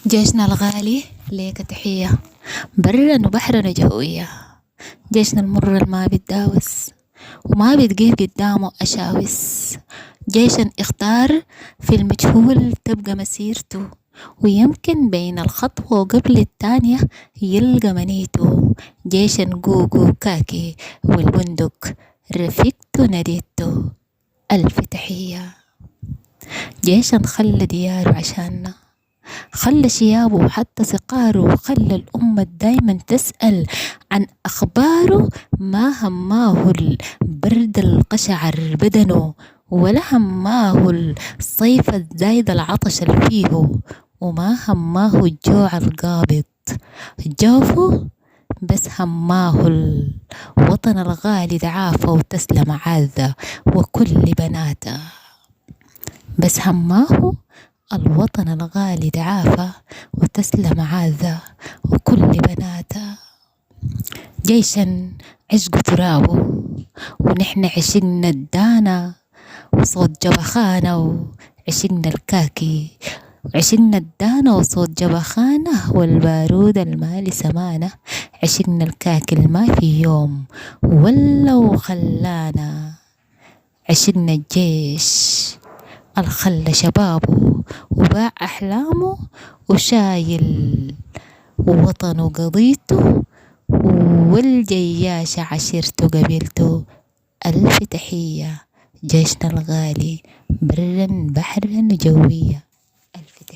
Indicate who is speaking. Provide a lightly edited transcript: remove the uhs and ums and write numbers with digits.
Speaker 1: جيشنا الغالي ليك تحية، برا وبحرا وجوية. جيشنا المر الما بيتداوس وما بتقيف قدامه أشاوس. جيشا اختار في المجهول تبقى مسيرته، ويمكن بين الخطوة وقبل التانية يلقى منيته. جيشا قوقو كاكي والبندق رفيقته نديته. ألف تحية. جيشا خلى دياره عشاننا، خلى شيابه وحتى سقاره، وخلى الأمة دايما تسأل عن أخباره. ما هماه البرد القشعر بدنه، ولا هماه الصيف الزايد العطش فيه، وما هماه الجوع القابض جوفه، بس هماه الوطن الغالي دعافه وتسلم عاذة وكل بناته. بس هماه الوطن الغالي دعافه وتسلم عاذة وكل بناته. جيشا عشق ترابه ونحن عشقنا الدانا وصوت جبخانة، وعشقنا الكاكي وعشقنا الدانا وصوت جبخانة، والبارود المالي سمانة. عشقنا الكاكي الما في يوم ولا وخلانا. عشقنا الجيش الخلى شبابه وباع أحلامه وشايل وطنه قضيته، والجياش عشيرته قبيلته. ألف تحية. جيشنا الغالي برا بحرا وجوية.